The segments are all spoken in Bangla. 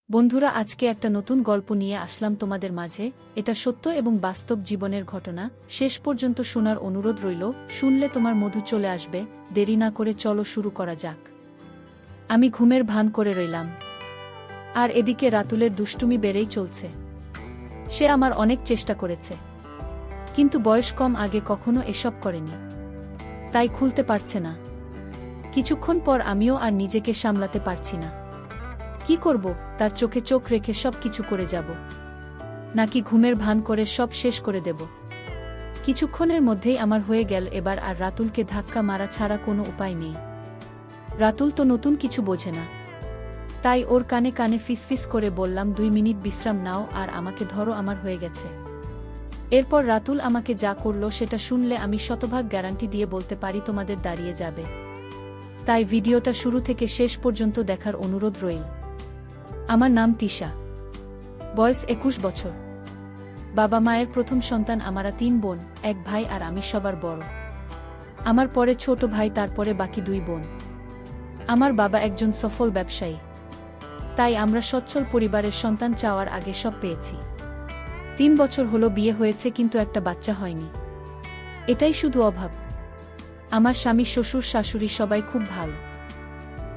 বন্ধুরা, আজকে একটা নতুন গল্প নিয়ে আসলাম তোমাদের মাঝে। এটা সত্য এবং বাস্তব জীবনের ঘটনা। শেষ পর্যন্ত শোনার অনুরোধ রইল। শুনলে তোমার মধু চলে আসবে। দেরি না করে চলো শুরু করা যাক। আমি ঘুমের ভান করে রইলাম, আর এদিকে রাতুলের দুষ্টুমি বেড়েই চলছে। সে আমার অনেক চেষ্টা করেছে, কিন্তু বয়স কম, আগে কখনো এসব করেনি, তাই খুলতে পারছে না। কিছুক্ষণ পর আমিও আর নিজেকে সামলাতে পারছি না। কি করব? তার চোখে চোখ রেখে সব কিছু করে যাব, নাকি ঘুমের ভান করে সব শেষ করে দেব? কিছুক্ষণের মধ্যেই আমার হয়ে গেল এবার আর রাতুলকে ধাক্কা মারা ছাড়া কোনো উপায় নেই। রাতুল তো নতুন কিছু বোঝে না, তাই ওর কানে কানে ফিসফিস করে বললাম, 2 মিনিট বিশ্রাম নাও আর আমাকে ধরো, আমার হয়ে গেছে। এরপর রাতুল আমাকে যা করলো সেটা শুনলে আমি শতভাগ গ্যারান্টি দিয়ে বলতে পারি তোমাদের দাঁড়িয়ে যাবে। তাই ভিডিওটা শুরু থেকে শেষ পর্যন্ত দেখার অনুরোধ রইল। আমার নাম তিশা, বয়স 21 বছর। বাবা মায়ের প্রথম সন্তান। আমরা 3 বোন, 1 ভাই আর আমি সবার বড়। আমার পরে ছোট ভাই, তারপরে বাকি 2 বোন। আমার বাবা একজন সফল ব্যবসায়ী, তাই আমরা সচ্ছল পরিবারের সন্তান। চাওয়ার আগে সব পেয়েছি। 3 বছর হলো বিয়ে হয়েছে, কিন্তু একটা বাচ্চা হয়নি। এটাই শুধু অভাব। আমার স্বামী, শ্বশুর, শাশুড়ি সবাই খুব ভালো।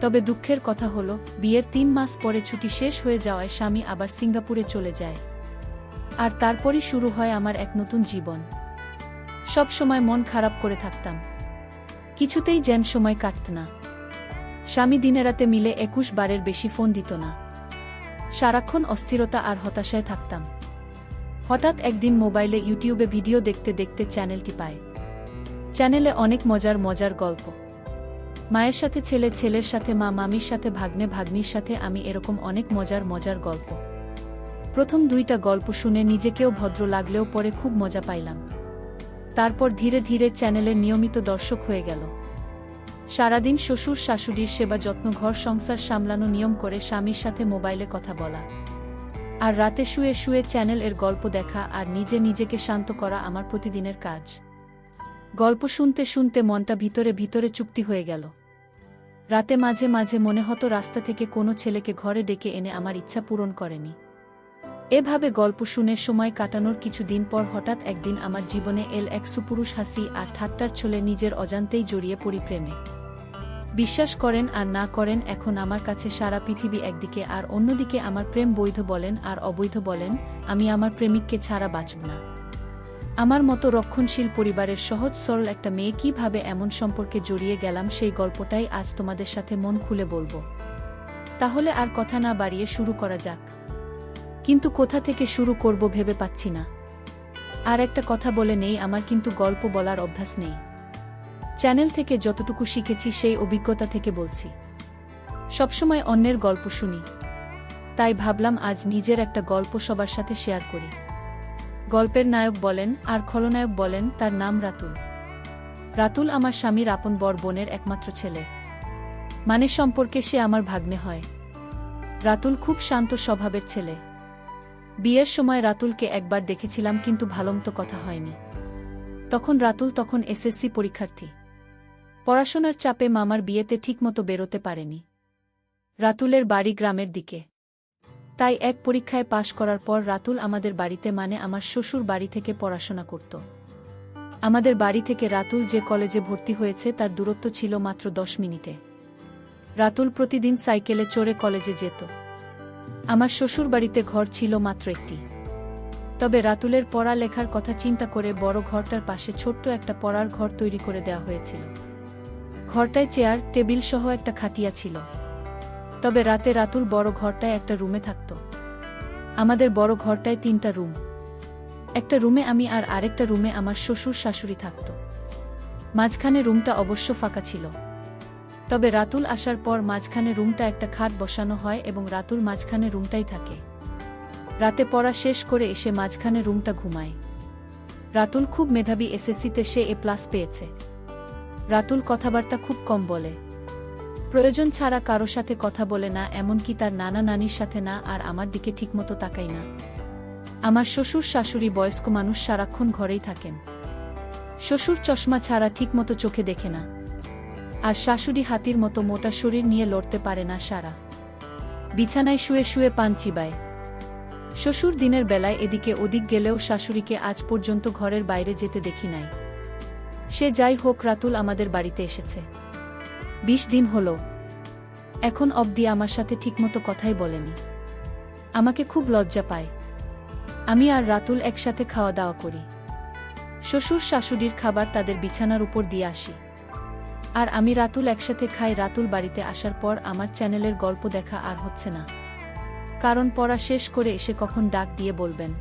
তবে দুঃখের কথা হলো, বিয়ের 3 মাস পরে ছুটি শেষ হয়ে যাওয়ায় স্বামী আবার সিঙ্গাপুরে চলে যায়। আর তারপরই শুরু হয় আমার এক নতুন জীবন। সব সময় মন খারাপ করে থাকতাম, কিছুতেই যেন সময় কাটত না। স্বামী দিনে রাতে মিলে 21 বারের বেশি ফোন দিত না। সারাক্ষণ অস্থিরতা আর হতাশায় থাকতাম। হঠাৎ একদিন মোবাইলে ইউটিউবে ভিডিও দেখতে দেখতে চ্যানেলটি পায়। চ্যানেলে অনেক মজার মজার গল্প। মায়ের সাথে ছেলে, ছেলের সাথে মা, মামির সাথে ভাগ্নে, ভাগ্নির সাথে আমি, এরকম অনেক মজার মজার গল্প। প্রথম 2টা গল্প শুনে নিজেকেও ভদ্র লাগলেও পরে খুব মজা পাইলাম। তারপর ধীরে ধীরে চ্যানেলের নিয়মিত দর্শক হয়ে গেল। সারাদিন শ্বশুর শাশুড়ির সেবা যত্ন, ঘর সংসার সামলানো, নিয়ম করে স্বামীর সাথে মোবাইলে কথা বলা, আর রাতে শুয়ে শুয়ে চ্যানেল এর গল্প দেখা আর নিজে নিজেকে শান্ত করা আমার প্রতিদিনের কাজ। গল্প শুনতে শুনতে মনটা ভিতরে ভিতরে চুক্তি হয়ে গেল। রাতে মাঝে মাঝে মনে হতো রাস্তা থেকে কোনো ছেলেকে ঘরে ডেকে এনে আমার ইচ্ছা পূরণ করেনি। এভাবে গল্প শুনে সময় কাটানোর কিছুদিন পর হঠাৎ একদিন আমার জীবনে এল এক সুপুরুষ হাসি আর ঠাট্টার ছলে। নিজের অজান্তেই জড়িয়ে পড়ি প্রেমে। বিশ্বাস করেন আর না করেন, এখন আমার কাছে সারা পৃথিবী একদিকে, আর অন্যদিকে আমার প্রেম। বৈধ বলেন আর অবৈধ বলেন, আমি আমার প্রেমিককে ছাড়া বাঁচব না। আমার মতো রক্ষণশীল পরিবারের সহজ সরল একটা মেয়ে কিভাবে এমন সম্পর্কে জড়িয়ে গেলাম, সেই গল্পটাই আজ তোমাদের সাথে মন খুলে বলবো। তাহলে আর কথা না বাড়িয়ে শুরু করা যাক। কিন্তু কোথা থেকে শুরু করব ভেবে পাচ্ছি না। আর একটা কথা বলে নেই, আমার কিন্তু গল্প বলার অভ্যাস নেই। চ্যানেল থেকে যতটুকু শিখেছি সেই অভিজ্ঞতা থেকে বলছি। সবসময় অন্যের গল্প শুনি, তাই ভাবলাম আজ নিজের একটা গল্প সবার সাথে শেয়ার করি। গল্পের নায়ক বলেন আর খলনায়ক বলেন, তার নাম রাতুল। রাতুল আমার স্বামীর আপন বড় বোনের একমাত্র ছেলে, মানে সম্পর্কে সে আমার ভাগ্নে হয়। রাতুল খুব শান্ত স্বভাবের ছেলে। বিয়ের সময় রাতুলকে একবার দেখেছিলাম, কিন্তু ভালোমতো কথা হয়নি। রাতুল তখন এসএসসি পরীক্ষার্থী। পড়াশোনার চাপে মামার বিয়েতে ঠিকমতো বেরোতে পারেনি। রাতুলের বাড়ি গ্রামের দিকে, তাই এক পরীক্ষায় পাশ করার পর রাতুল আমাদের বাড়িতে, মানে আমার শ্বশুর বাড়ি থেকে পড়াশোনা করত। আমাদের বাড়ি থেকে রাতুল যে কলেজে ভর্তি হয়েছে তার দূরত্ব ছিল মাত্র 10 মিনিটে। রাতুল প্রতিদিন সাইকেলে চড়ে কলেজে যেত। আমার শ্বশুর বাড়িতে ঘর ছিল মাত্র একটি। তবে রাতুলের পড়ালেখার কথা চিন্তা করে বড় ঘরটার পাশে ছোট্ট একটা পড়ার ঘর তৈরি করে দেওয়া হয়েছিল। ঘরটায় চেয়ার টেবিল সহ একটা খাটিয়া ছিল। তবে রাতে রাতুল বড় ঘরটায় একটা রুমে থাকত। আমাদের বড় ঘরটায় 3টা রুম। একটা রুমে আমি আর আরেকটা রুমে আমার শ্বশুর শাশুড়ি থাকত। মাঝখানে রুমটা অবশ্য ফাঁকা ছিল। তবে রাতুল আসার পর মাঝখানে রুমটা একটা খাট বসানো হয় এবং রাতুল মাঝখানে রুমটাই থাকে। রাতে পড়া শেষ করে এসে মাঝখানে রুমটা ঘুমায়। রাতুল খুব মেধাবী, এসএসসিতে সে A+ পেয়েছে। রাতুল কথাবার্তা খুব কম বলে, প্রয়োজন ছাড়া কারো সাথে কথা বলে না, এমনকি তার নানা নানির সাথে না, আর আমার দিকে ঠিকমতো তাকাই না। আমার শ্বশুর শাশুড়ি বয়স্ক মানুষ, সারাক্ষণ ঘরেই থাকেন। শ্বশুর চশমা ছাড়া ঠিকমতো চোখে দেখে না, আর শাশুড়ি হাতির মতো মোটা শরীর নিয়ে লড়তে পারে না সারা বিছানায় শুয়ে শুয়ে পান চিবায়। শ্বশুর দিনের বেলায় এদিকে ওদিক গেলেও শাশুড়িকে আজ পর্যন্ত ঘরের বাইরে যেতে দেখি নাই। সে যাই হোক, রাতুল আমাদের বাড়িতে এসেছে 20 দিন হলো। এখন অবধি আমার সাথে ঠিকমতো কথাই বলেনি। আমাকে খুব লজ্জা পায়। আমি আর রাতুল একসাথে খাওয়া দাওয়া করি। শ্বশুর শাশুড়ির খাবার তাদের বিছানার উপর দিয়ে আসি, আর আমি রাতুল একসাথে খাই। রাতুল বাড়িতে আসার পর আমার চ্যানেলের গল্প দেখা আর হচ্ছে না, কারণ পড়া শেষ করে এসে কখন ডাক দিয়ে বলবেন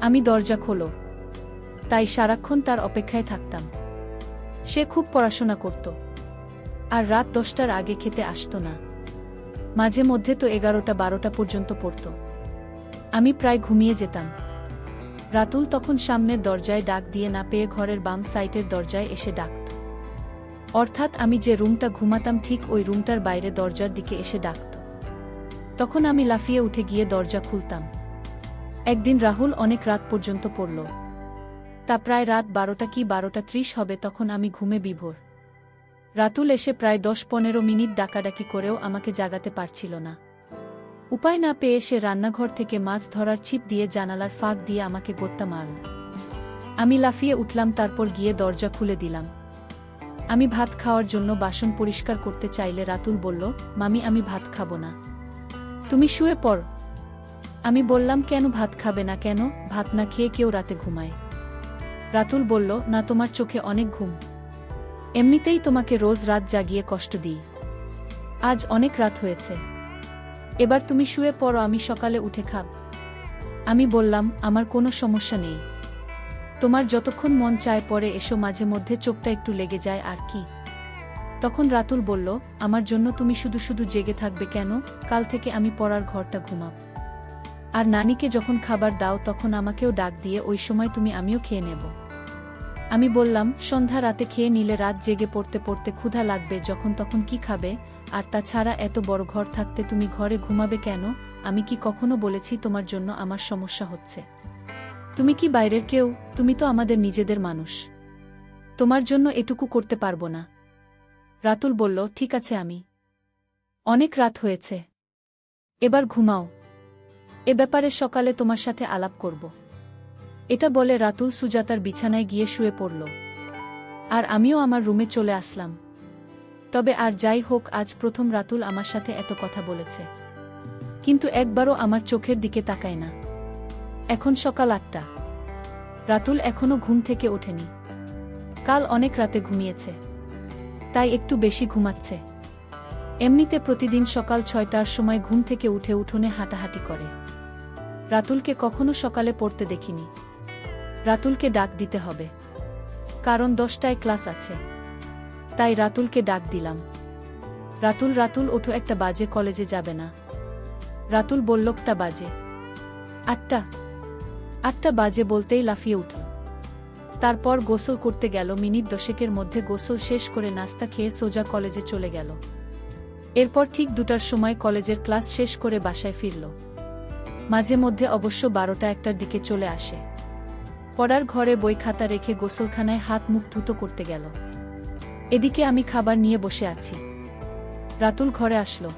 আমি দরজা খোলো। তাই সারাক্ষণ তার অপেক্ষায় থাকতাম। সে খুব পড়াশোনা করত, আর রাত 10টার আগে খেতে আসতো না। মাঝে মধ্যে তো 11টা-12টা পর্যন্ত পড়ত। আমি প্রায় ঘুমিয়ে যেতাম। রাতুল তখন সামনের দরজায় ডাক দিয়ে না পেয়ে ঘরের বাম সাইডের দরজায় এসে ডাকত। অর্থাৎ আমি যে রুমটা ঘুমাতাম ঠিক ওই রুমটার বাইরে দরজার দিকে এসে ডাকত। তখন আমি লাফিয়ে উঠে গিয়ে দরজা খুলতাম। একদিন রাহুল অনেক রাত পর্যন্ত পড়ল। তা প্রায় রাত 12টা কি 12:30 হবে। তখন আমি ঘুমে বিভোর। রাতুল এসে প্রায় 10-15 মিনিট ডাকাডাকি করেও আমাকে জাগাতে পারছিল না। উপায় না পেয়ে সে রান্নাঘর থেকে মাছ ধরার ছিপ দিয়ে জানালার ফাঁক দিয়ে আমাকে গোত্তা মারল। আমি লাফিয়ে উঠলাম, তারপর গিয়ে দরজা খুলে দিলাম। আমি ভাত খাওয়ার জন্য বাসন পরিষ্কার করতে চাইলে রাতুল বলল, মামি আমি ভাত খাবো না, তুমি শুয়ে পড়। আমি বললাম, কেন ভাত খাবে না কেন? ভাত না খেয়ে কেউ রাতে ঘুমায়? রাতুল বলল, না, তোমার চোখে অনেক ঘুম। এমনিতেই তোমাকে রোজ রাত জাগিয়ে কষ্ট দিই। আজ অনেক রাত হয়েছে, এবার তুমি শুয়ে পড়ো, আমি সকালে উঠে খাব। আমি বললাম, আমার কোনো সমস্যা নেই, তোমার যতক্ষণ মন চায় পরে এসো, মাঝে মধ্যে চোখটা একটু লেগে যায় আর কি। তখন রাতুল বলল, আমার জন্য তুমি শুধু শুধু জেগে থাকবে কেন? কাল থেকে আমি পড়ার ঘরটা ঘুমাব। আর নানিকে যখন খাবার দাও তখন আমাকেও ডাক দিয়ে ওই সময় আমিও খেয়ে নেব। আমি বললাম, সন্ধ্যা রাতে খেয়ে নিলে রাত জেগে পড়তে পড়তে ক্ষুধা লাগবে, যখন তখন কি খাবে? আর তাছাড়া এত বড় ঘর থাকতে তুমি ঘরে ঘুমাবে কেন? আমি কি কখনো বলেছি তোমার জন্য আমার সমস্যা হচ্ছে? তুমি কি বাইরের কেউ? তুমি তো আমাদের নিজেদের মানুষ। তোমার জন্য এটুকু করতে পারবো না। রাতুল বলল, ঠিক আছে, আমি অনেক রাত হয়েছে, এবার ঘুমাও, এ ব্যাপারে সকালে তোমার সাথে আলাপ করব। এটা বলে রাতুল সুজাতার বিছানায় গিয়ে শুয়ে পড়ল, আর আমিও আমার রুমে চলে আসলাম। তবে আর যাই হোক, আজ প্রথম রাতুল আমার সাথে এত কথা বলেছে, কিন্তু একবারও আমার চোখের দিকে তাকায় না। এখন সকাল 8টা, রাতুল এখনো ঘুম থেকে ওঠেনি। কাল অনেক রাতে ঘুমিয়েছে, তাই একটু বেশি ঘুমাচ্ছে। এমনিতে প্রতিদিন সকাল 6টার সময় ঘুম থেকে উঠে উঠোনে হাঁটাহাঁটি করে। রাতুলকে কখনো সকালে পড়তে দেখিনি। রাতুলকে ডাক দিতে হবে, কারণ 10টায় ক্লাস আছে। তাই রাতুলকে ডাক দিলাম। রাতুল, রাতুল ওঠো, 1টা বাজে, কলেজে যাবে না? রাতুল বলল, 1টা বাজে। 8টা বাজে বলতেই লাফিয়ে উঠল। তারপর গোসল করতে গেল। মিনিট 10-এর মধ্যে গোসল শেষ করে নাস্তা খেয়ে সোজা কলেজে চলে গেল। এরপর ঠিক 2টার সময় কলেজের ক্লাস শেষ করে বাসায় ফিরল। মাঝে মধ্যে অবশ্য 12টা-1টার দিকে চলে আসে। পড়ার ঘরে বই খাতা রেখে গোসলখানায় হাত মুখ ধুতো করতে গেল। এদিকে আমি খাবার নিয়ে বসে আছি। রাতুল ঘরে আসলো।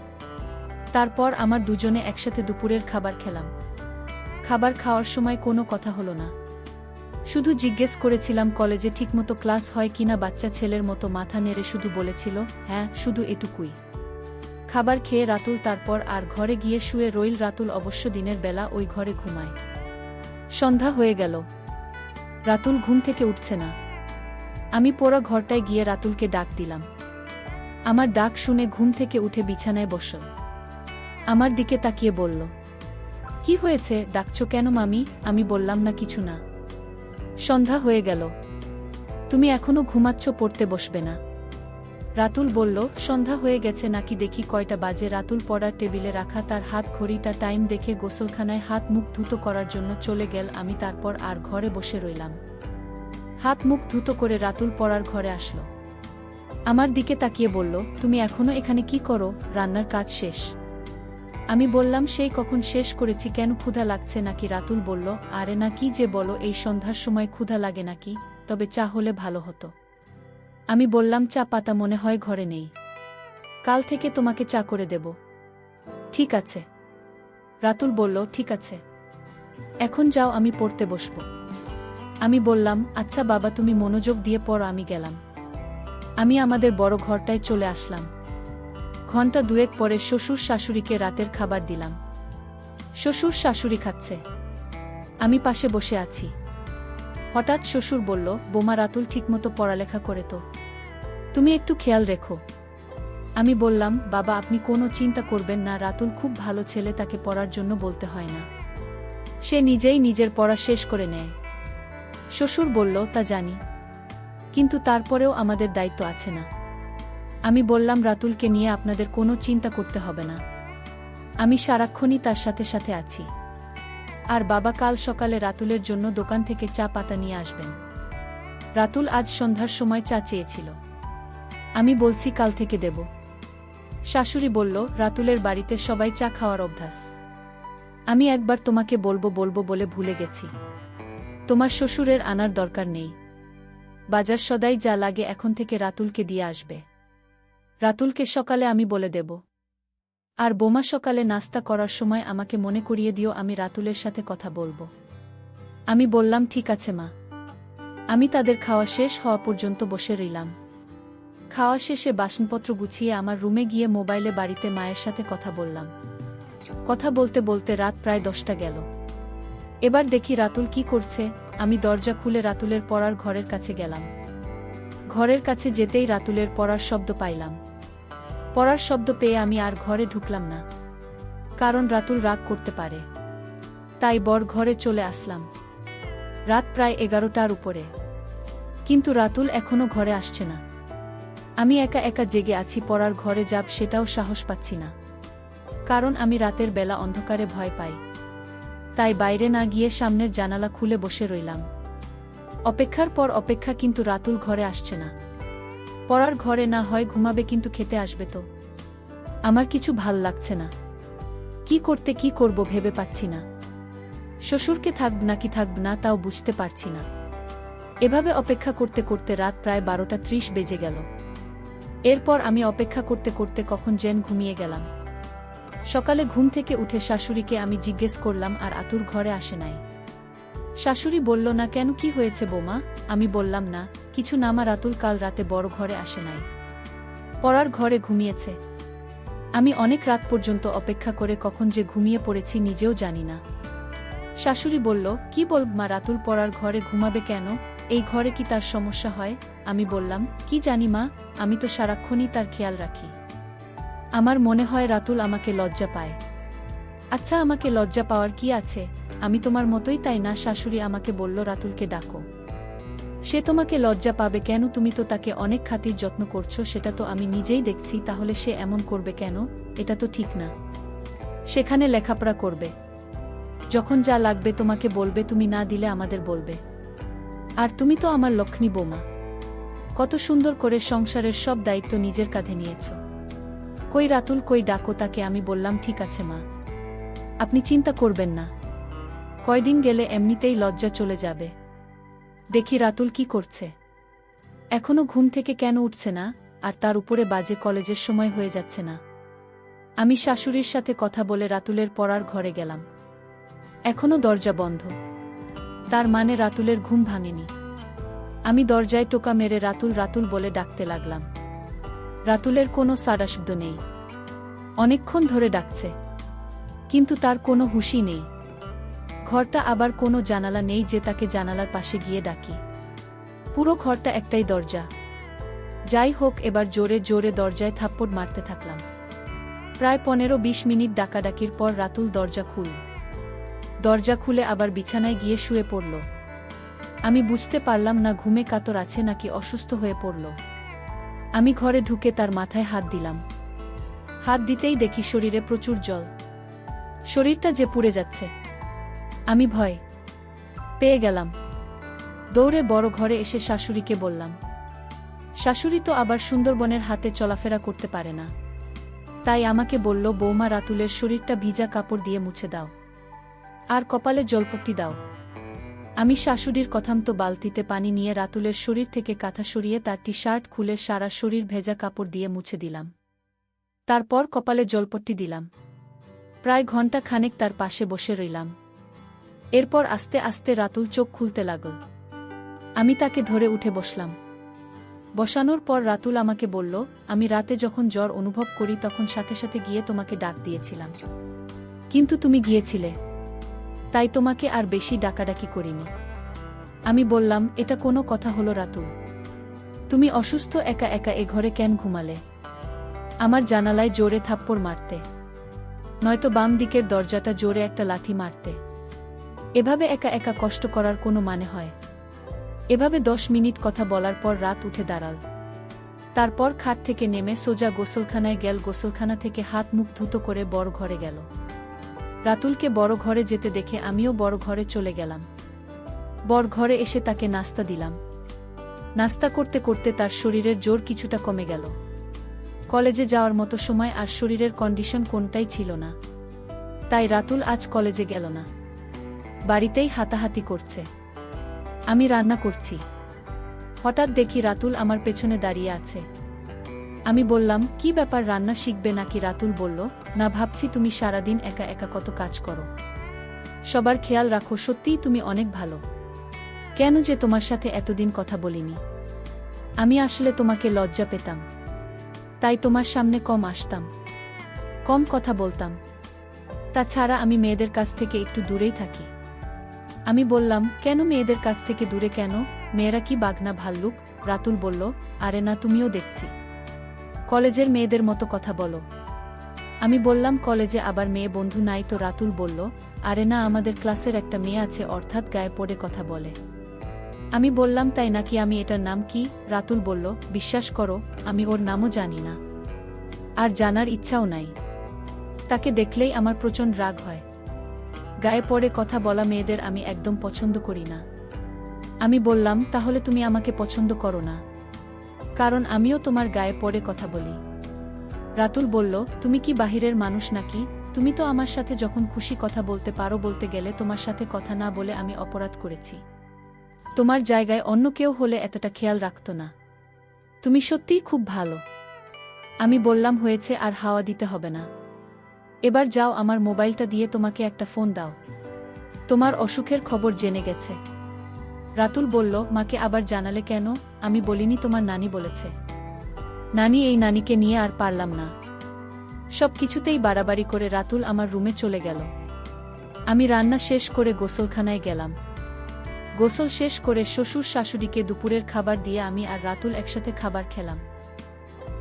তারপর আমার দুজনে একসাথে দুপুরের খাবার খেলাম। খাবার খাওয়ার সময় কোনো কথা হলো না। শুধু জিজ্ঞেস করেছিলাম কলেজে ঠিকমতো ক্লাস হয় কিনা। বাচ্চা ছেলের মতো মাথা নেড়ে শুধু বলেছিল, হ্যাঁ, শুধু এটুকুই। খাবার খেয়ে রাতুল তারপর আর ঘরে গিয়ে শুয়ে রইল। রাতুল অবশ্য দিনের বেলা ওই ঘরে ঘুমায়। সন্ধ্যা হয়ে গেল, রাতুল ঘুম থেকে উঠছে না। আমি পোড়া ঘরটায় গিয়ে রাতুলকে ডাক দিলাম। আমার ডাক শুনে ঘুম থেকে উঠে বিছানায় বসল। আমার দিকে তাকিয়ে বলল, কি হয়েছে, ডাকছো কেন মামি? আমি বললাম, না, কিছু না। সন্ধ্যা হয়ে গেল, তুমি এখনো ঘুমাচ্ছ, পড়তে বসবে না? রাতুল বলল, সন্ধ্যা হয়ে গেছে নাকি দেখি কয়টা বাজে। রাতুল পড়ার টেবিলে রাখা তার হাত ঘড়িটা টাইম দেখে গোসলখানায় হাত মুখ ধুতো করার জন্য চলে গেল। আমি তারপর আর ঘরে বসে রইলাম। হাত মুখ ধুতো করে রাতুল পড়ার ঘরে আসলো। আমার দিকে তাকিয়ে বলল, তুমি এখনো এখানে কি করো? রান্নার কাজ শেষ? আমি বললাম, সেই কখন শেষ করেছি, কেন ক্ষুধা লাগছে নাকি? রাতুল বলল, আরে না, কি যে বলো, এই সন্ধ্যার সময় ক্ষুধা লাগে নাকি? তবে চা হলে ভালো হতো। আমি বললাম, চা পাতা মনে হয় ঘরে নেই, কাল থেকে তোমাকে চা করে দেব। ঠিক আছে। রাতুল বলল, ঠিক আছে, এখন যাও, আমি পড়তে বসব। আমি বললাম, আচ্ছা বাবা, তুমি মনোযোগ দিয়ে পড়ো। আমি গেলাম। আমি আমাদের বড় ঘরটায় চলে আসলাম। ঘণ্টা দুয়েক পরে শ্বশুর শাশুড়িকে রাতের খাবার দিলাম। শ্বশুর শাশুড়ি খাচ্ছে, আমি পাশে বসে আছি। হঠাৎ শ্বশুর বলল, বোমা, রাতুল ঠিকমতো পড়ালেখা করে তো? তুমি একটু খেয়াল রেখো। আমি বললাম, বাবা, আপনি কোনো চিন্তা করবেন না, রাতুল খুব ভালো ছেলে, তাকে পড়ার জন্য বলতে হয় না, সে নিজেই নিজের পড়া শেষ করে নেয়। শ্বশুর বলল, তা জানি, কিন্তু তারপরেও আমাদের দায়িত্ব আছে না? আমি বললাম, রাতুলকে নিয়ে আপনাদের কোনো চিন্তা করতে হবে না, আমি সারাক্ষণই তার সাথে সাথে আছি। আর বাবা, কাল সকালে রাতুলের জন্য দোকান থেকে চা পাতা নিয়ে আসবেন। রাতুল আজ সন্ধ্যার সময় চা চেয়েছিল, আমি বলছি কাল থেকে দেব। শাশুড়ি বলল, রাতুলের বাড়িতে সবাই চা খাওয়ার অভ্যাস, আমি একবার তোমাকে বলবো বলবো বলে ভুলে গেছি। তোমার শ্বশুরের আনার দরকার নেই, বাজার সদাই যা লাগে এখন থেকে রাতুলকে দিয়ে আসবে। রাতুলকে সকালে আমি বলে দেব। আর বোমা, সকালে নাস্তা করার সময় আমাকে মনে করিয়ে দিও, আমি রাতুলের সাথে কথা বলবো। আমি বললাম, ঠিক আছে মা। আমি তাদের খাওয়া শেষ হওয়া পর্যন্ত বসে রইলাম। খাওয়া শেষে বাসনপত্র গুছিয়ে আমার রুমে গিয়ে মোবাইলে বাড়িতে মায়ের সাথে কথা বললাম। কথা বলতে বলতে রাত প্রায় 10টা গেল। এবার দেখি রাতুল কি করছে। আমি দরজা খুলে রাতুলের পড়ার ঘরের কাছে গেলাম। ঘরের কাছে যেতেই রাতুলের পড়ার শব্দ পাইলাম। পড়ার শব্দ পেয়ে আমি আর ঘরে ঢুকলাম না, কারণ রাতুল রাগ করতে পারে। তাই বর ঘরে চলে আসলাম। রাত প্রায় 11টার উপরে, কিন্তু রাতুল এখনো ঘরে আসছে না। আমি একা একা জেগে আছি, পড়ার ঘরে যাব সেটাও সাহস পাচ্ছি না, কারণ আমি রাতের বেলা অন্ধকারে ভয় পাই। তাই বাইরে না গিয়ে সামনের জানালা খুলে বসে রইলাম। অপেক্ষার পর অপেক্ষা, কিন্তু রাতুল ঘরে আসছে না। পড়ার ঘরে না হয় ঘুমাবে, কিন্তু খেতে আসবে তো? আমার কিছু ভাল লাগছে না, কি করব ভেবে পাচ্ছি না। শ্বশুরকে থাকব নাকি থাকব না তাও বুঝতে পারছি না। এভাবে অপেক্ষা করতে করতে রাত প্রায় 12টা 30 বেজে গেল। এরপর আমি অপেক্ষা করতে করতে কখন যেন ঘুমিয়ে গেলাম। সকালে ঘুম থেকে উঠে শাশুড়িকে আমি জিজ্ঞেস করলাম, আর আতুর ঘরে আসে নাই? শাশুড়ি বলল, না কেন, কি হয়েছে বোমা? আমি বললাম, না কিছু না মা, রাতুল কাল রাতে বড় ঘরে আসে নাই, পড়ার ঘরে ঘুমিয়েছে। আমি অনেক রাত পর্যন্ত অপেক্ষা করে কখন যে ঘুমিয়ে পড়েছি নিজেও জানি না। শাশুড়ি বলল, কি বলব মা, রাতুল পড়ার ঘরে ঘুমাবে কেন? এই ঘরে কি তার সমস্যা হয়? আমি বললাম, কি জানি মা, আমি তো সারাক্ষণই তার খেয়াল রাখি। আমার মনে হয় রাতুল আমাকে লজ্জা পায়। আচ্ছা, আমাকে লজ্জা পাওয়ার কি আছে? আমি তোমার মতোই, তাই না? শাশুড়ি আমাকে বলল, রাতুলকে ডাকো। সে তোমাকে লজ্জা পাবে কেন? তুমি তো তাকে অনেক খাতির যত্ন করছো, সেটা তো আমি নিজেই দেখছি। তাহলে সে এমন করবে কেন? এটা তো ঠিক না। সেখানে লেখাপড়া করবে, যখন যা লাগবে তোমাকে বলবে, তুমি না দিলে আমাদের বলবে। আর তুমি তো আমার লক্ষ্মী বৌমা, কত সুন্দর করে সংসারের সব দায়িত্ব নিজের কাঁধে নিয়েছ। কই রাতুল, কই, ডাকো তাকে। আমি বললাম, ঠিক আছে মা, আপনি চিন্তা করবেন না, কয়দিন গেলে এমনিতেই লজ্জা চলে যাবে। দেখি রাতুল কি করছে, এখনো ঘুম থেকে কেন উঠছে না, আর তার উপরে বাজে কলেজের সময় হয়ে যাচ্ছে না। আমি শাশুড়ির সাথে কথা বলে রাতুলের পড়ার ঘরে গেলাম। এখনো দরজা বন্ধ, তার মানে রাতুলের ঘুম ভাঙেনি। আমি দরজায় টোকা মেরে রাতুল রাতুল বলে ডাকতে লাগলাম। রাতুলের কোনো সাড়া শব্দ নেই। অনেকক্ষণ ধরে ডাকছে, কিন্তু তার কোনো হুঁশই নেই। ঘরটা আবার কোনো জানালা নেই যে তাকে জানালার পাশে গিয়ে ডাকি। পুরো ঘরটা একটাই দরজা। যাই হোক, এবার জোরে জোরে দরজায় থাপ্পড় মারতে থাকলাম। প্রায় 15-20 মিনিট ডাকাডাকির পর রাতুল দরজা খুলে আবার বিছানায় গিয়ে শুয়ে পড়ল। আমি বুঝতে পারলাম না ঘুমে কাতর আছে নাকি অসুস্থ হয়ে পড়ল। আমি ঘরে ঢুকে তার মাথায় হাত দিলাম। হাত দিতেই দেখি শরীরে প্রচুর জল, শরীরটা যে পুড়ে যাচ্ছে। আমি ভয় পেয়ে গেলাম। দৌড়ে বড় ঘরে এসে শাশুড়িকে বললাম। শাশুড়ি তো আবার সুন্দরবনের হাতে চলাফেরা করতে পারে না, তাই আমাকে বলল, বৌমা, রাতুলের শরীরটা ভিজা কাপড় দিয়ে মুছে দাও, আর কপালে জলপট্টি দাও। আমি শাশুড়ির কথামতো বালতিতে পানি নিয়ে রাতুলের শরীর থেকে কাঁথা সরিয়ে তার টি-শার্ট খুলে সারা শরীর ভেজা কাপড় দিয়ে মুছে দিলাম। তারপর কপালে জলপট্টি দিলাম। প্রায় ঘণ্টা খানেক তার পাশে বসে রইলাম। এরপর আস্তে আস্তে রাতুল চোখ খুলতে লাগল। আমি তাকে ধরে উঠে বসলাম। বসানোর পর রাতুল আমাকে বলল, আমি রাতে যখন জ্বর অনুভব করি তখন সাথে সাথে গিয়ে তোমাকে ডাক দিয়েছিলাম, কিন্তু তুমি গিয়েছিলে, তাই তোমাকে আর বেশি ডাকাডাকি করিনি। আমি বললাম, এটা কোনো কথা হলো রাতুল? তুমি অসুস্থ একা একা এ ঘরে কেন ঘুমালে? আমার জানালায় জোরে থাপ্পড় মারতে, নয়তো বাম দিকের দরজাটা জোরে একটা লাথি মারতে। এভাবে একা একা কষ্ট করার কোনো মানে হয়? এভাবে 10 মিনিট কথা বলার পর রাত উঠে দাঁড়াল। তারপর খাট থেকে নেমে সোজা গোসলখানায় গেল। গোসলখানা থেকে হাত মুখ ধুতো করে বড় ঘরে গেল। রাতুলকে বড় ঘরে যেতে দেখে আমিও বড় ঘরে চলে গেলাম। বড় ঘরে এসে তাকে নাস্তা দিলাম। নাস্তা করতে করতে তার শরীরের জোর কিছুটা কমে গেল। কলেজে যাওয়ার মতো সময় আর শরীরের কন্ডিশন কোনটাই ছিল না, তাই রাতুল আজ কলেজে গেল না, বাড়িতেই হাতাহাতি করছে। আমি রান্না করছি। হঠাৎ দেখি রাতুল আমার পেছনে দাঁড়িয়ে আছে। আমি বললাম, কি ব্যাপার, রান্না শিখবে নাকি? রাতুল বলল, না, ভাবছি তুমি সারাদিন একা একা কত কাজ করো, সবার খেয়াল রাখো, সত্যিই তুমি অনেক ভালো। কেন যে তোমার সাথে এতদিন কথা বলিনি? আমি আসলে তোমাকে লজ্জা পেতাম, তাই তোমার সামনে কম আসতাম, কম কথা বলতাম। তাছাড়া আমি মেয়েদের কাছ থেকে একটু দূরেই থাকি। আমি বললাম, কেন মেয়েদের কাছ থেকে দূরে কেন? মেয়েরা কি বাঘনা ভাল্লুক? রাতুল বলল, আরে না, তুমিও দেখছি কলেজের মেয়েদের মতো কথা বলো। আমি বললাম, কলেজে আবার মেয়ে বন্ধু নাই তো? রাতুল বলল, আরে না, আমাদের ক্লাসের একটা মেয়ে আছে, অর্থাৎ গায়ে পড়ে কথা বলে। আমি বললাম, তাই নাকি? আমি এটার নাম কি? রাতুল বলল, বিশ্বাস করো, আমি ওর নামও জানি না, আর জানার ইচ্ছাও নাই। তাকে দেখলেই আমার প্রচণ্ড রাগ হয়। গায়ে পড়ে কথা বলা মেয়েদের আমি একদম পছন্দ করি না। আমি বললাম, তাহলে তুমি আমাকে পছন্দ করো না? কারণ আমিও তোমার গায়ে পড়ে কথা বলি। রাতুল বলল, তুমি কি বাহিরের মানুষ নাকি? তুমি তো আমার সাথে যখন খুশি কথা বলতে পারো। বলতে গেলে তোমার সাথে কথা না বলে আমি অপরাধ করেছি। তোমার জায়গায় অন্য কেউ হলে এতটা খেয়াল রাখত না। তুমি সত্যিই খুব ভালো। আমি বললাম, হয়েছে, আর হাওয়া দিতে হবে না। এবার যাও, আমার মোবাইলটা দিয়ে তোমাকে একটা ফোন দাও, তোমার অসুখের খবর জেনে গেছে। রাতুল বলল, মাকে আবার জানালে কেন? আমি বলিনি, তোমার নানি বলেছে। নানি? এই নানিকে নিয়ে আর পারলাম না। সব কিছুতেই বাড়াবাড়ি করে রাতুল আমার রুমে চলে গেল। আমি রান্না শেষ করে গোসলখানায় গেলাম। গোসল শেষ করে শ্বশুর শাশুড়িকে দুপুরের খাবার দিয়ে আমি আর রাতুল একসাথে খাবার খেলাম।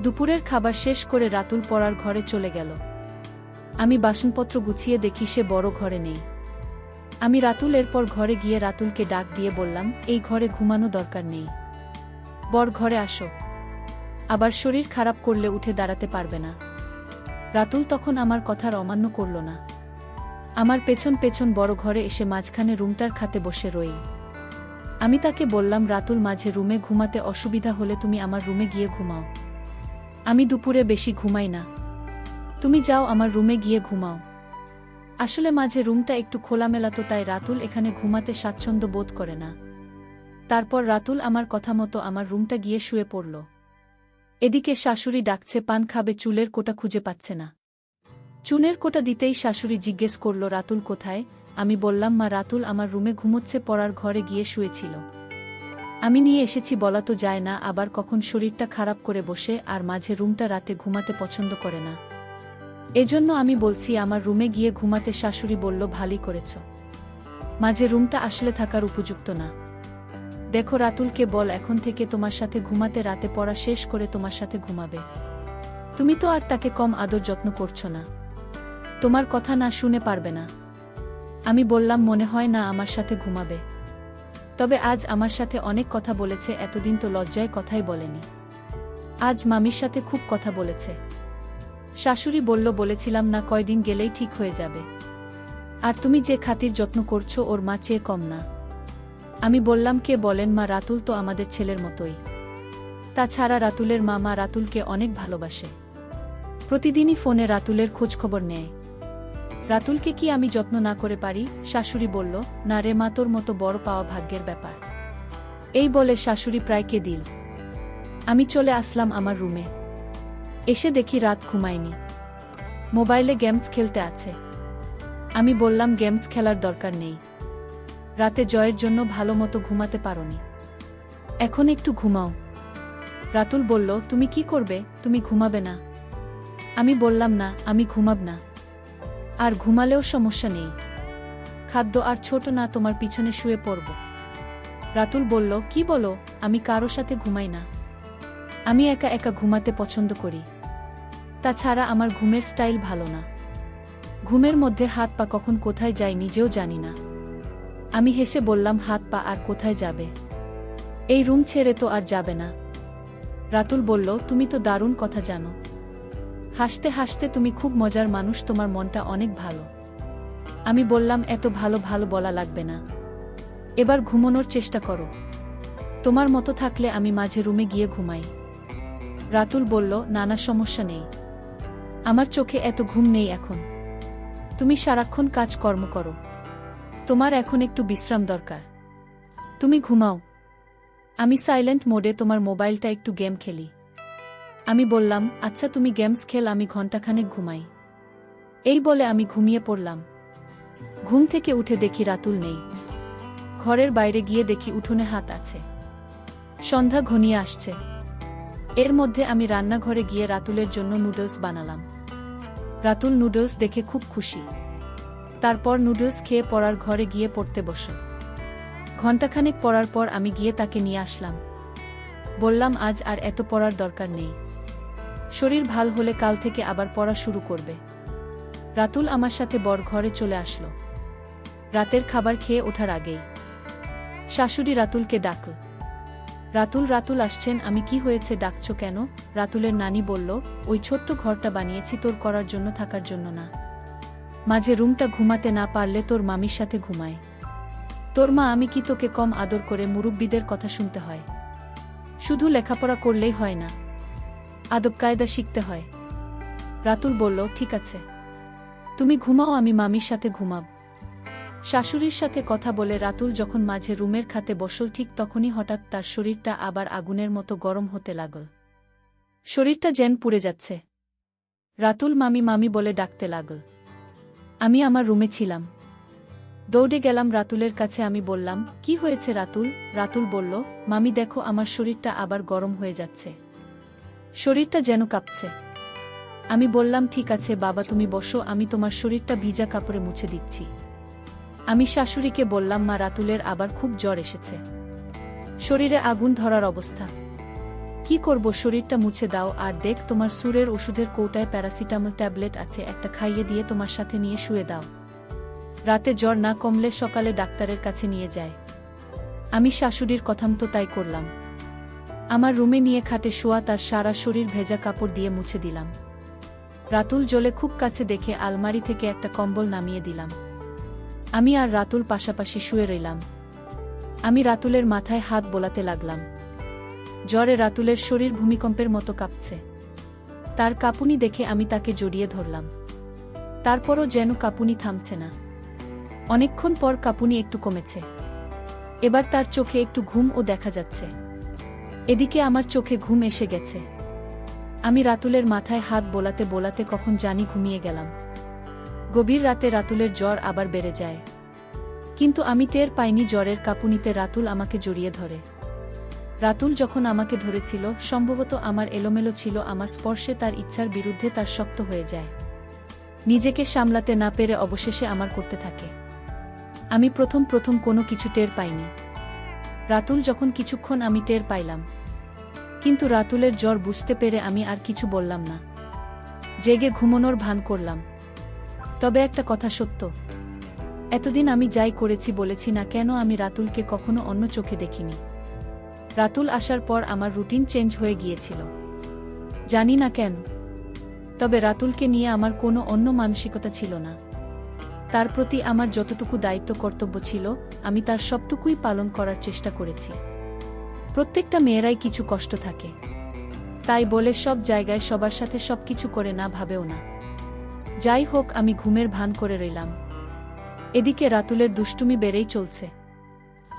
দুপুরের খাবার শেষ করে রাতুল পড়ার ঘরে চলে গেল। আমি বাসনপত্র গুছিয়ে দেখি সে বড় ঘরে নেই। আমি রাতুল এরপর ঘরে গিয়ে রাতুলকে ডাক দিয়ে বললাম, এই ঘরে ঘুমানো দরকার নেই, বড় ঘরে আসো, আবার শরীর খারাপ করলে উঠে দাঁড়াতে পারবে না। রাতুল তখন আমার কথার অমান্য করল না। আমার পেছন পেছন বড় ঘরে এসে মাঝখানে রুমটার খাতে বসে রইল। আমি তাকে বললাম, রাতুল, মাঝে রুমে ঘুমাতে অসুবিধা হলে তুমি আমার রুমে গিয়ে ঘুমাও। আমি দুপুরে বেশি ঘুমাই না, তুমি যাও আমার রুমে গিয়ে ঘুমাও। আসলে মাঝে রুমটা একটু খোলামেলা তো, তাই রাতুল এখানে ঘুমাতে স্বাচ্ছন্দ্য বোধ করে না। তারপর রাতুল আমার কথা মতো আমার রুমটা গিয়ে শুয়ে পড়ল। এদিকে শাশুড়ি ডাকছে, পান খাবে, চুলের কোটা খুঁজে পাচ্ছে না। চুনের কোটা দিতেই শাশুড়ি জিজ্ঞেস করল, রাতুল কোথায়? আমি বললাম, মা, রাতুল আমার রুমে ঘুমোচ্ছে, পড়ার ঘরে গিয়ে শুয়েছিল। আমি নিয়ে এসেছি বলা তো যায় না, আবার কখন শরীরটা খারাপ করে বসে, আর মাঝে রুমটা রাতে ঘুমাতে পছন্দ করে না, এজন্য আমি বলছি আমার রুমে গিয়ে ঘুমাতে। শাশুড়ি বলল, ভালোই করেছ, মাঝে রুমটা আসলে থাকার উপযুক্ত না। দেখো, রাতুলকে বল এখন থেকে তোমার সাথে ঘুমাতে, রাতে পড়া শেষ করে তোমার সাথে ঘুমাবে। তুমি তো আর তাকে কম আদর যত্ন করছো না, তোমার কথা না শুনে পারবে না। আমি বললাম, মনে হয় না আমার সাথে ঘুমাবে, তবে আজ আমার সাথে অনেক কথা বলেছে, এতদিন তো লজ্জায় কথাই বলেনি, আজ মামির সাথে খুব কথা বলেছে। শাশুড়ি বলল, বলেছিলাম না, কয়দিন গেলেই ঠিক হয়ে যাবে। আর তুমি যে খাতির যত্ন করছো ওর মা চেয়ে কম না। আমি বললাম, কে বলেন মা, রাতুল তো আমাদের ছেলের মতোই। তাছাড়া রাতুলের মা রাতুলকে অনেক ভালোবাসে, প্রতিদিনই ফোনে রাতুলের খোঁজখবর নেয়। রাতুলকে কি আমি যত্ন না করে পারি? শাশুড়ি বলল, না রে মা, তোর মতো বড় পাওয়া ভাগ্যের ব্যাপার। এই বলে শাশুড়ি প্রায় কেঁদিল। আমি চলে আসলাম আমার রুমে। এসে দেখি রাত ঘুমায়নি, মোবাইলে গেমস খেলতে আছে। আমি বললাম গেমস খেলার দরকার নেই। রাতে জয়ের জন্য ভালো মতো ঘুমাতে পারোনি, এখন একটু ঘুমাও। রাতুল বলল, তুমি কি করবে? তুমি ঘুমাবে না? আমি বললাম না, আমি ঘুমাব না। আর ঘুমালেও সমস্যা নেই, খাদ্য আর ছোট না, তোমার পিছনে শুয়ে পড়ব। রাতুল বলল, কি বলো? আমি কারো সাথে ঘুমাই না, আমি একা একা ঘুমাতে পছন্দ করি। তাছাড়া আমার ঘুমের স্টাইল ভালো না, ঘুমের মধ্যে হাত পা কখন কোথায় যায় নিজেও জানি না। আমি হেসে বললাম, হাত পা আর কোথায় যাবে? এই রুম ছেড়ে তো আর যাবে না। রাতুল বলল, তুমি তো দারুণ কথা জানো। হাসতে হাসতে, তুমি খুব মজার মানুষ, তোমার মনটা অনেক ভালো। আমি বললাম, এত ভালো ভালো বলা লাগবে না, এবার ঘুমানোর চেষ্টা করো। তোমার মতো থাকলে আমি মাঝে রুমে গিয়ে ঘুমাই। রাতুল বলল, নানা সমস্যা নেই, আমার চোখে এত ঘুম নেই এখন। তুমি সারাক্ষণ কাজকর্ম করো, তোমার এখন একটু বিশ্রাম দরকার, তুমি ঘুমাও। আমি সাইলেন্ট মোডে তোমার মোবাইলটা একটু গেম খেলি। আমি বললাম, আচ্ছা তুমি গেমস খেল, আমি ঘণ্টাখানেক ঘুমাই। এই বলে আমি ঘুমিয়ে পড়লাম। ঘুম থেকে উঠে দেখি রাতুল নেই। ঘরের বাইরে গিয়ে দেখি উঠোনে হাত আছে। সন্ধ্যা ঘনিয়ে আসছে। এর মধ্যে আমি রান্নাঘরে গিয়ে রাতুলের জন্য নুডলস বানালাম। রাতুল নুডলস দেখে খুব খুশি। তারপর নুডলস খেয়ে পড়ার ঘরে গিয়ে পড়তে বসল। ঘণ্টাখানেক পড়ার পর আমি গিয়ে তাকে নিয়ে আসলাম। বললাম, আজ আর এত পড়ার দরকার নেই, শরীর ভাল হলে কাল থেকে আবার পড়া শুরু করবে। রাতুল আমার সাথে বর ঘরে চলে আসলো। রাতের খাবার খেয়ে ওঠার আগেই শাশুড়ি রাতুলকে ডাকল। রাতুল, রাতুল আসছেন। আমি, কি হয়েছে, ডাকছো কেন? রাতুলের নানি বলল, ওই ছোট্ট ঘরটা বানিয়েছি তোর করার জন্য, থাকার জন্য না। মাঝে রুমটা ঘুমাতে না পারলে তোর মামির সাথে ঘুমায়। তোর মা আমি কি তোকে কম আদর করে? মুরব্বিদের কথা শুনতে হয়, শুধু লেখাপড়া করলেই হয় না, আদব কায়দা শিখতে হয়। রাতুল বলল, ঠিক আছে, তুমি ঘুমাও, আমি মামির সাথে ঘুমাব। শাশুড়ির সাথে কথা বলে রাতুল যখন মাঝে রুমের খাতে বসল, ঠিক তখনই হঠাৎ তার শরীরটা আবার আগুনের মতো গরম হতে লাগল। শরীরটা যেন পুড়ে যাচ্ছে। রাতুল মামি মামি বলে ডাকতে লাগল। আমি আমার রুমে ছিলাম, দৌড়ে গেলাম রাতুলের কাছে। আমি বললাম, কি হয়েছে রাতুল? রাতুল বলল, মামি দেখো, আমার শরীরটা আবার গরম হয়ে যাচ্ছে, শরীরটা যেন কাঁপছে। আমি বললাম, ঠিক আছে বাবা, তুমি বসো, আমি তোমার শরীরটা ভিজা কাপড়ে মুছে দিচ্ছি। আমি শাশুড়িকে বললাম, মা, রাতুলের আবার খুব জ্বর এসেছে, শরীরে আগুন ধরার অবস্থা। কি করব? শরীরটা মুছে দাও, আর দেখ তোমার সুরের ওষুধের কৌটায় প্যারাসিটামল ট্যাবলেট আছে, একটা খাইয়ে দিয়ে তোমার সাথে নিয়ে শুয়ে দাও, রাতে জ্বর না কমলে সকালে ডাক্তারের কাছে নিয়ে যায়। আমি শাশুড়ির কথামতো তাই করলাম। আমার রুমে নিয়ে খাটে শোয়া তার সারা শরীর ভেজা কাপড় দিয়ে মুছে দিলাম। রাতুল জ্বলে খুব কাছে দেখে আলমারি থেকে একটা কম্বল নামিয়ে দিলাম। আমি আর রাতুল পাশাপাশি শুয়ে রইলাম। আমি রাতুলের মাথায় হাত বোলাতে লাগলাম। জ্বরে রাতুলের শরীর ভূমিকম্পের মতো কাঁপছে। তার কাঁপুনি দেখে আমি তাকে জড়িয়ে ধরলাম। তারপরও যেন কাঁপুনি থামছে না। অনেকক্ষণ পর কাঁপুনি একটু কমেছে। এবার তার চোখে একটু ঘুমও দেখা যাচ্ছে। এদিকে আমার চোখে ঘুম এসে গেছে। আমি রাতুলের মাথায় হাত বোলাতে বোলাতে কখন জানি ঘুমিয়ে গেলাম। গভীর রাতে রাতুলের জ্বর আবার বেড়ে যায়, কিন্তু আমি টের পাইনি। জ্বরের কাঁপুনিতে রাতুল আমাকে জড়িয়ে ধরে। রাতুল যখন আমাকে ধরেছিল, সম্ভবত আমার এলোমেলো ছিল, আমার স্পর্শে তার ইচ্ছার বিরুদ্ধে তার শক্ত হয়ে যায়। নিজেকে সামলাতে না পেরে অবশেষে আমার করতে থাকে। আমি প্রথম প্রথম কোনো কিছু টের পাইনি। রাতুল যখন কিছুক্ষণ আমি টের পাইলাম, কিন্তু রাতুলের জ্বর বুঝতে পেরে আমি আর কিছু বললাম না, জেগে ঘুমানোর ভান করলাম। তবে একটা কথা সত্য, এতদিন আমি যাই করেছি বলেছি না কেন, আমি রাতুলকে কখনো অন্য চোখে দেখিনি। রাতুল আসার পর আমার রুটিন চেঞ্জ হয়ে গিয়েছিল, জানি না কেন। তবে রাতুলকে নিয়ে আমার কোনো অন্য মানসিকতা ছিল না। তার প্রতি আমার যতটুকু দায়িত্ব কর্তব্য ছিল, আমি তার সবটুকুই পালন করার চেষ্টা করেছি। প্রত্যেকটা মেয়েরাই কিছু কষ্ট থাকে, তাই বলে সব জায়গায় সবার সাথে সবকিছু করে না ভাবেও না। যাই হোক, আমি ঘুমের ভান করে রইলাম। এদিকে রাতুলের দুষ্টুমি বেড়েই চলছে।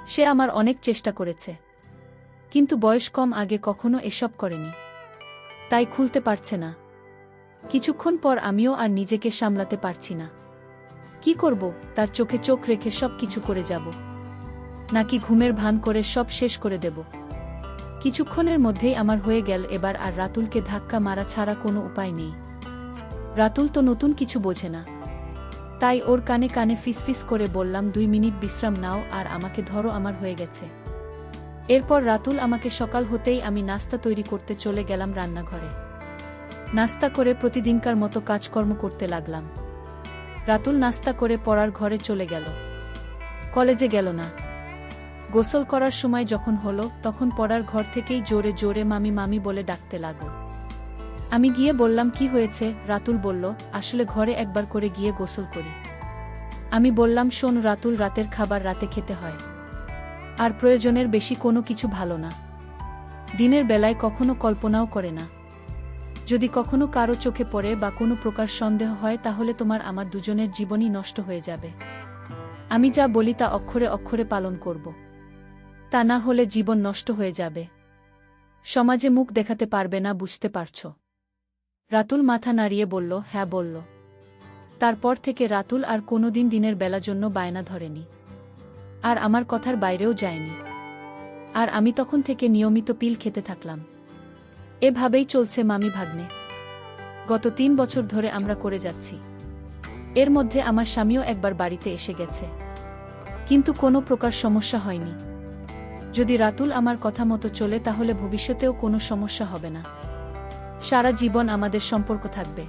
সে আমার অনেক চেষ্টা করেছে, কিন্তু বয়স কম, আগে কখনো এসব করেনি, তাই খুলতে পারছে না। কিছুক্ষণ পর আমিও আর নিজেকে সামলাতে পারছি না। কি করব, তার চোখে চোখ রেখে সব কিছু করে যাব, নাকি ঘুমের ভান করে সব শেষ করে দেব? কিছুক্ষণের মধ্যেই আমার হয়ে গেল এবার আর রাতুলকে ধাক্কা মারা ছাড়া কোনো উপায় নেই। রাতুল তো নতুন কিছু বোঝে না, তাই ওর কানে কানে ফিসফিস করে বললাম, 2 মিনিট বিশ্রাম নাও আর আমাকে ধরো, আমার হয়ে গেছে। এরপর রাতুল আমাকে সকাল হতেই আমি নাস্তা তৈরি করতে চলে গেলাম রান্নাঘরে। নাস্তা করে প্রতিদিনকার মতো কাজকর্ম করতে লাগলাম। রাতুল নাস্তা করে পড়ার ঘরে চলে গেল, কলেজে গেল না। গোসল করার সময় যখন হলো তখন পড়ার ঘর থেকেই জোরে জোরে মামি মামি বলে ডাকতে লাগল। আমি গিয়ে বললাম, কি হয়েছে? রাতুল বলল, আসলে ঘরে একবার করে গিয়ে গোসল করি। আমি বললাম, শোন রাতুল, রাতের খাবার রাতে খেতে হয়, আর প্রয়োজনের বেশি কোনো কিছু ভালো না। দিনের বেলায় কখনো কল্পনাও করে না। যদি কখনো কারো চোখে পড়ে বা কোনো প্রকার সন্দেহ হয় তাহলে তোমার আমার দুজনের জীবনই নষ্ট হয়ে যাবে। আমি যা বলি তা অক্ষরে অক্ষরে পালন করব, তা না হলে জীবন নষ্ট হয়ে যাবে, সমাজে মুখ দেখাতে পারবে না, বুঝতে পারছো? রাতুল মাথা নাড়িয়ে বলল, হ্যাঁ বলল। তারপর থেকে রাতুল আর কোনোদিন দিনের বেলা জন্য বায়না ধরেনি, আর আমার কথার বাইরেও যায়নি। আর আমি তখন থেকে নিয়মিত পিল খেতে থাকলাম। এভাবেই চলছে মামি ভাগ্নে। গত 3 বছর ধরে আমরা করে যাচ্ছি। এর মধ্যে আমার স্বামীও একবার বাড়িতে এসে গেছে, কিন্তু কোনো প্রকার সমস্যা হয়নি। যদি রাতুল আমার কথা মতো চলে তাহলে ভবিষ্যতেও কোনো সমস্যা হবে না, সারা জীবন আমাদের সম্পর্ক থাকবে।